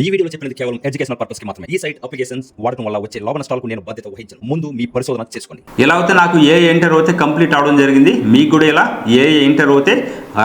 ఈ వీడియోలో చెప్పినది కేవలం ఎడ్యుకేషనల్ పర్పస్ కి మాత్రమే. ఈ సైట్ అప్లికేషన్స్ వాడటం వల్ల వచ్చే లాభ నష్టాలకు నేను బాధ్యత వహించను. ముందు మీ పరిశోధన చేసుకోండి. ఎలా అయితే నాకు ఏ ఇంటర్ అయితే కంప్లీట్ అవడం జరిగింది, మీకు కూడా ఇలా ఏ ఇంటర్ అయితే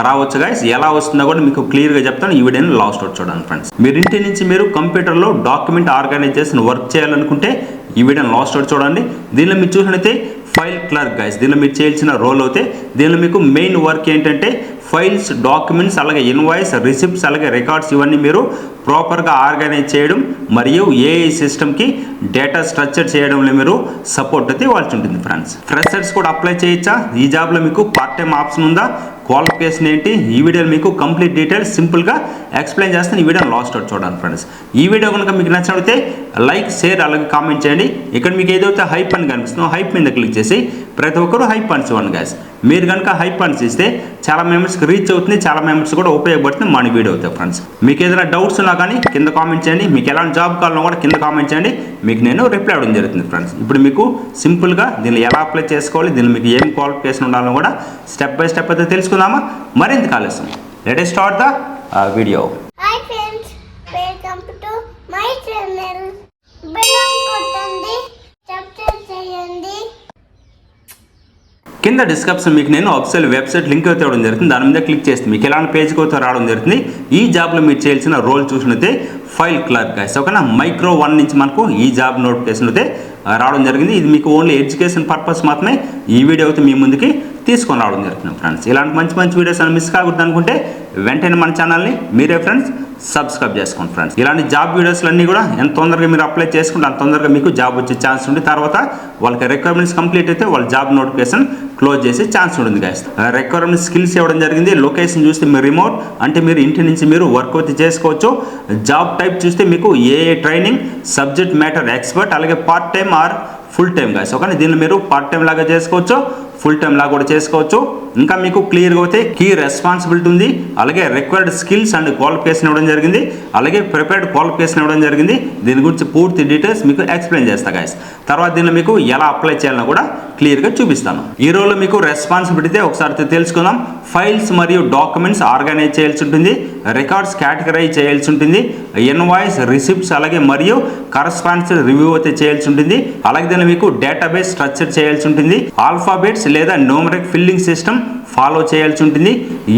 రావచ్చు గైస్. ఎలా వస్తుందో కూడా మీకు క్లియర్గా చెప్తాను. ఈ వీడియోని లాస్ట్ అవుట్ చూడండి ఫ్రెండ్స్. మీరు ఇంటి నుంచి మీరు కంప్యూటర్లో డాక్యుమెంట్ ఆర్గనైజేషన్ వర్క్ చేయాలనుకుంటే ఈ వీడియోని లాస్ట్ అవుట్ చూడండి. దీనిలో మీరు చూసినట్లయితే ఫైల్ క్లర్క్ గైస్, దీనిలో మీరు చేయాల్సిన రోల్ అయితే దీనిలో మీకు మెయిన్ వర్క్ ఏంటంటే ఫైల్స్, డాక్యుమెంట్స్, అలాగే ఇన్వాయిస్, రిసిప్ట్స్, అలాగే రికార్డ్స్ ఇవన్నీ మీరు ప్రాపర్గా ఆర్గనైజ్ చేయడం మరియు ఏఐ సిస్టమ్కి డేటా స్ట్రక్చర్ చేయడంలో మీరు సపోర్ట్ అయితే ఇవ్వాల్సి ఉంటుంది ఫ్రెండ్స్. ఫ్రెషర్స్ కూడా అప్లై చేయొచ్చా? ఈ జాబ్లో మీకు పార్ట్ టైం ఆప్షన్ ఉందా? క్వాలిఫికేషన్ ఏంటి? ఈ వీడియోలో మీకు కంప్లీట్ డీటెయిల్స్ సింపుల్గా ఎక్స్ప్లెయిన్ చేస్తాను. ఈ వీడియోని లాస్ట్ అవుట్ చూడండి ఫ్రెండ్స్. ఈ వీడియో కనుక మీకు నచ్చినట్లయితే లైక్, షేర్, అలాగే కామెంట్ చేయండి. ఇక్కడ మీకు ఏదైతే హైప్ అని కనిపిస్తుందో హైప్ మీద క్లిక్ చేసి ప్రతి ఒక్కరు హైప్ పాయింట్స్ ఇవ్వండి గైస్. మీరు కనుక హైప్ పాయింట్స్ ఇస్తే చాలా మెంబర్స్కి రీచ్ అవుతుంది, చాలా మెంబర్స్ కూడా ఉపయోగపడుతుంది మన వీడియో అవుతాయి ఫ్రెండ్స్. మీకు ఏదైనా డౌట్స్ ఉన్నా కానీ కింద కామెంట్ చేయండి. మీకు ఎలాంటి జాబ్ కావాలన్నా కూడా కింద కామెంట్ చేయండి, మీకు నేను రిప్లై అవ్వడం జరుగుతుంది ఫ్రెండ్స్. ఇప్పుడు మీకు సింపుల్గా దీన్ని ఎలా అప్లై చేసుకోవాలి, దీన్ని మీకు ఏం క్వాలిఫికేషన్ ఉండాలో కూడా స్టెప్ బై స్టెప్ అయితే తెలుసుకుందామా? మరింత ఆలస్యం let us start the video. Hi friends, welcome to my channel. Bell కొట్టండి, సబ్స్క్రైబ్ చేయండి. కింద డిస్క్రిప్షన్ మీకు నేను అఫీషియల్ వెబ్సైట్ లింక్ అయితే ఇవ్వడం జరుగుతుంది. దాని మీద క్లిక్ చేస్తే మీకు ఎలాంటి పేజ్కి అయితే రావడం జరుగుతుంది. ఈ జాబ్లో మీరు చేయాల్సిన రోల్ చూసినట్టే ఫైల్ క్లర్క్ గైస్. ఓకేనా, మైక్రో 1 నుంచి మనకు ఈ జాబ్ నోటిఫికేషన్ అయితే రావడం జరిగింది. ఇది మీకు ఓన్లీ ఎడ్యుకేషన్ పర్పస్ మాత్రమే ఈ వీడియో అయితే మీ ముందుకి తీసుకొని రావడం జరుగుతుంది ఫ్రెండ్స్. ఇలాంటి మంచి మంచి వీడియోస్ అని మిస్ కాకూడదు అనుకుంటే వెంటనే మన ఛానల్ని మీరే ఫ్రెండ్స్ సబ్స్క్రైబ్ చేసుకోండి ఫ్రెండ్స్. ఇలాంటి జాబ్ వీడియోస్లన్నీ కూడా ఎంత తొందరగా మీరు అప్లై చేసుకుంటే అంత తొందరగా మీకు జాబ్ వచ్చే ఛాన్స్ ఉంది. తర్వాత వాళ్ళకి రిక్వైర్మెంట్స్ కంప్లీట్ అయితే వాళ్ళ జాబ్ నోటిఫికేషన్ క్లోజ్ చేసే ఛాన్స్ ఉంటుంది గైస్. రిక్వైర్మెంట్ స్కిల్స్ ఇవ్వడం జరిగింది. లొకేషన్ చూస్తే మీరు రిమోట్ అంటే మీరు ఇంటి నుంచి మీరు వర్క్ అయితే చేసుకోవచ్చు. జాబ్ టైప్ చూస్తే మీకు ఏఏ ట్రైనింగ్, సబ్జెక్ట్ మ్యాటర్ ఎక్స్పర్ట్, అలాగే part time or full time guys. Okay, దీన్ని మీరు పార్ట్ టైం లాగా చేసుకోవచ్చు, ఫుల్ టైం లాగా కూడా చేసుకోవచ్చు. ఇంకా మీకు క్లియర్గా అయితే కీ రెస్పాన్సిబిలిటీ ఉంది, అలాగే రిక్వైర్డ్ స్కిల్స్ అండ్ క్వాలిఫికేషన్ ఇవ్వడం జరిగింది, అలాగే ప్రిపేర్డ్ క్వాలిఫికేషన్ ఇవ్వడం జరిగింది. దీని గురించి పూర్తి డీటెయిల్స్ మీకు ఎక్స్ప్లెయిన్ చేస్తా గైస్. తర్వాత దీన్ని మీకు ఎలా అప్లై చేయాలని కూడా క్లియర్గా చూపిస్తాను. ఈ రోజులో మీకు రెస్పాన్సిబిలిటీ ఒకసారి తెలుసుకుందాం. ఫైల్స్ మరియు డాక్యుమెంట్స్ ఆర్గనైజ్ చేయాల్సి ఉంటుంది, రికార్డ్స్ కేటగరైజ్ చేయాల్సి ఉంటుంది, ఇన్వాయిస్, రిసిప్ట్స్, అలాగే మరియు కరస్పాండెన్స్ రివ్యూ అయితే చేయాల్సి ఉంటుంది. అలాగే దీన్ని మీకు డేటాబేస్ స్ట్రక్చర్ చేయాల్సి ఉంటుంది, ఆల్ఫాబెట్స్ లేదా న్యూమరిక్ ఫిల్లింగ్ సిస్టమ్ ఫాలో చేయాల్సి ఉంటుంది,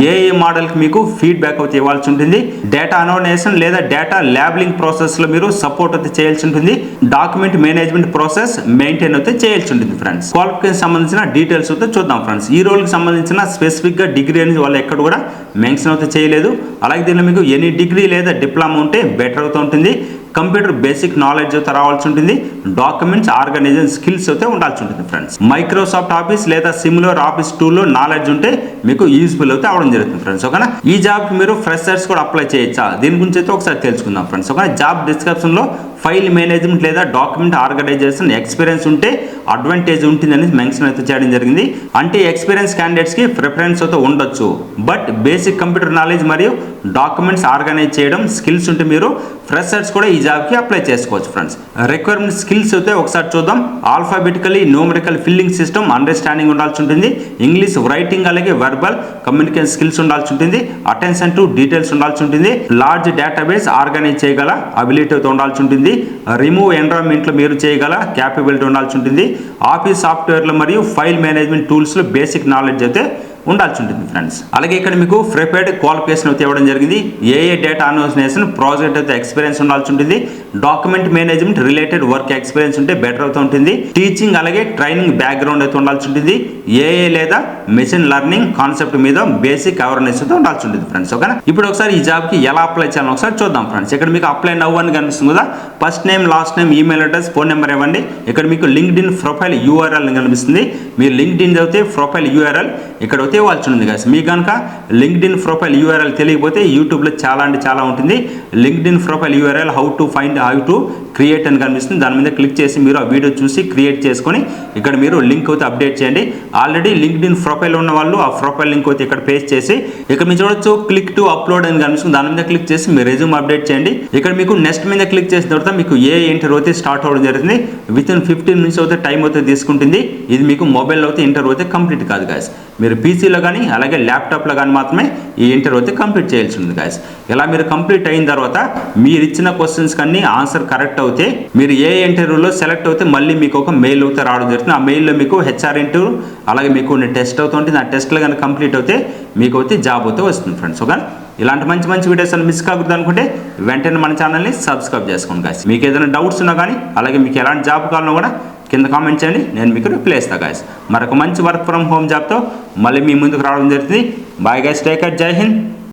ఏఏ మోడల్కి మీకు ఫీడ్బ్యాక్ అయితే ఇవ్వాల్సి ఉంటుంది, డేటా అనోటేషన్ లేదా డేటా ల్యాబింగ్ ప్రాసెస్లో మీరు సపోర్ట్ అయితే చేయాల్సి ఉంటుంది, డాక్యుమెంట్ మేనేజ్మెంట్ ప్రాసెస్ మెయింటైన్ అయితే చేయాల్సి ఉంటుంది ఫ్రెండ్స్. క్వాలిఫికేషన్ సంబంధించిన డీటెయిల్స్ అయితే చూద్దాం ఫ్రెండ్స్. ఈ రోల్కి సంబంధించిన స్పెసిఫిక్గా డిగ్రీ అనేది వాళ్ళు ఎక్కడ కూడా మెన్షన్ అయితే చేయలేదు. అలాగే దీనిలో మీకు ఎనీ డిగ్రీ లేదా డిప్లొమా ఉంటే బెటర్ అవుతూ ఉంటుంది. కంప్యూటర్ బేసిక్ నాలెడ్జ్ అయితే రావాల్సి ఉంటుంది. డాక్యుమెంట్స్ ఆర్గనైజేషన్ స్కిల్స్ అయితే ఉండాల్సి ఉంటుంది ఫ్రెండ్స్. మైక్రోసాఫ్ట్ ఆఫీస్ లేదా సిమిలర్ ఆఫీస్ టూల్లో నాలెడ్జ్ ఉంటే మీకు యూజ్ఫుల్ అయితే అవడం జరుగుతుంది ఫ్రెండ్స్. ఓకేనా, ఈ జాబ్కి మీరు ఫ్రెషర్స్ కూడా అప్లై చేయొచ్చా? దీని గురించి అయితే ఒకసారి తెలుసుకుందాం ఫ్రెండ్స్. ఓకే, జాబ్ డిస్క్రిప్షన్లో ఫైల్ మేనేజ్మెంట్ లేదా డాక్యుమెంట్ ఆర్గనైజేషన్ ఎక్స్పీరియన్స్ ఉంటే అడ్వాంటేజ్ ఉంటుందని మెన్షన్ అయితే చేయడం జరిగింది. అంటే ఎక్స్పీరియన్స్ క్యాండిడేట్స్కి ప్రిఫరెన్స్ అయితే ఉండొచ్చు, బట్ బేసిక్ కంప్యూటర్ నాలెడ్జ్ మరియు డాక్యుమెంట్స్ ఆర్గనైజ్ చేయడం స్కిల్స్ ఉంటే మీరు ఫ్రెషర్స్ కూడా ఈ జాబ్కి అప్లై చేసుకోవచ్చు ఫ్రెండ్స్. రిక్వైర్మెంట్ స్కిల్స్ అయితే ఒకసారి చూద్దాం. ఆల్ఫాబెటికలీ న్యూమరికల్ ఫిల్లింగ్ సిస్టమ్ అండర్స్టాండింగ్ ఉండాల్సి ఉంటుంది, ఇంగ్లీష్ రైటింగ్ అలాగే వెర్బల్ కమ్యూనికేషన్ స్కిల్స్ ఉండాల్సి ఉంటుంది, అటెన్షన్ టు డీటెయిల్స్ ఉండాల్సి ఉంటుంది, లార్జ్ డేటాబేస్ ఆర్గనైజ్ చేయగల అబిలిటీ అయితే ఉండాల్సి ఉంటుంది, రిమూవ్ ఎన్విరాన్మెంట్లో మీరు చేయగల క్యాపబిలిటీ ఉండాల్సి ఉంటుంది, ఆఫీస్ సాఫ్ట్వేర్లు మరియు ఫైల్ మేనేజ్మెంట్ టూల్స్లో బేసిక్ నాలెడ్జ్ అయితే ఉండాల్సి ఉంటుంది ఫ్రెండ్స్. అలాగే ఇక్కడ మీకు ప్రిపేర్డ్ క్వాలిఫికేషన్ అయితే ఇవ్వడం జరిగింది. ఏఏ డేటా అనోటేషన్ ప్రాజెక్ట్ అయితే ఎక్స్పీరియన్స్ ఉండాల్సి ఉంటుంది, document management related work experience ఉంటే బెటర్ అవుతూ ఉంటుంది, టీచింగ్ అలాగే ట్రైనింగ్ బ్యాక్గ్రౌండ్ అయితే ఉండాల్సి ఉంటుంది, ఏఏ లేదా మెషిన్ లెర్నింగ్ కాన్సెప్ట్ మీద బేసిక్ అవేర్నెస్ అయితే ఉండాల్సి ఉంటుంది ఫ్రెండ్స్. ఓకేనా, ఇప్పుడు ఒకసారి ఈ జాబ్కి ఎలా అప్లై చేయాలని ఒకసారి చూద్దాం ఫ్రెండ్స్. ఇక్కడ మీకు అప్లై నౌ అని కనిపిస్తుంది కదా, first name, last name, email address, phone number ఇవ్వండి. ఇక్కడ మీకు లింక్డ్ఇన్ ప్రొఫైల్ యూఆర్ఎల్ కనిపిస్తుంది. మీరు లింక్డ్ఇన్ చదివితే ప్రొఫైల్ యూఆర్ఎల్ ఇక్కడ అయితే ఇవ్వాల్సి ఉంది కదా. మీకు కనుక లింక్డ్ఇన్ ప్రొఫైల్ యూఆర్ఎల్ తెలియకపోతే యూట్యూబ్లో చాలా అంటే చాలా ఉంటుంది. LinkedIn profile URL how to find, how to create అని కనిపిస్తుంది. దాని మీద క్లిక్ చేసి మీరు ఆ వీడియో చూసి క్రియేట్ చేసుకొని ఇక్కడ మీరు లింక్ అయితే అప్డేట్ చేయండి. ఆల్రెడీ లింక్డ్ఇన్ ప్రొఫైల్ ఉన్న వాళ్ళు ఆ ప్రొఫైల్ లింక్ అయితే ఇక్కడ పేస్ట్ చేసి ఇక్కడ మీరు చూడొచ్చు క్లిక్ టు అప్లోడ్ అని కనిపిస్తుంది. దాని మీద క్లిక్ చేసి మీ రెజ్యూమ్ అప్డేట్ చేయండి. ఇక్కడ మీకు నెక్స్ట్ మీద క్లిక్ చేసిన తర్వాత మీకు ఏ ఇంటర్వ్యూ అయితే స్టార్ట్ అవ్వడం జరుగుతుంది. విత్ ఇన్ 15 minutes అయితే టైం అయితే తీసుకుంటుంది. ఇది మీకు మొబైల్లో అయితే ఇంటర్వ్యూ అయితే కంప్లీట్ కాదు గాయస్. మీరు PC పీసీలో కానీ అలాగే ల్యాప్టాప్లో కానీ మాత్రమే ఈ ఇంటర్వ్యూ అయితే కంప్లీట్ చేయాల్సి ఉంది గాయస్. ఇలా మీరు కంప్లీట్ అయిన తర్వాత మీరు ఇచ్చిన క్వశ్చన్స్ కన్నీ ఆన్సర్ కరెక్ట్ అవుతే మీరు ఏ ఇంటర్వ్యూలో సెలెక్ట్ అవుతే మళ్ళీ మీకు ఒక మెయిల్ అయితే రావడం జరుగుతుంది. ఆ మెయిల్లో మీకు హెచ్ఆర్ ఇంటర్వ్యూ అలాగే మీకు టెస్ట్ అవుతుంటుంది. ఆ టెస్ట్లో కానీ కంప్లీట్ అవుతే మీకు అయితే జాబ్ అయితే వస్తుంది ఫ్రెండ్స్. ఓకే, ఇలాంటి మంచి మంచి వీడియోస్ అని మిస్ కాకూడదు అనుకుంటే వెంటనే మన ఛానల్ని సబ్స్క్రైబ్ చేసుకోండి గాయస్. మీకు ఏదైనా డౌట్స్ ఉన్నా కానీ అలాగే మీకు ఎలాంటి జాబ్ కావాలన్నా కూడా కింద కామెంట్ చేయండి, నేను మీకు రిప్లై ఇస్తాను గాయస్. మరొక మంచి వర్క్ ఫ్రమ్ హోమ్ జాబ్తో మళ్ళీ మీ ముందుకు రావడం జరుగుతుంది. బాయ్ గైస్, టేక్ కేర్, జై హింద్.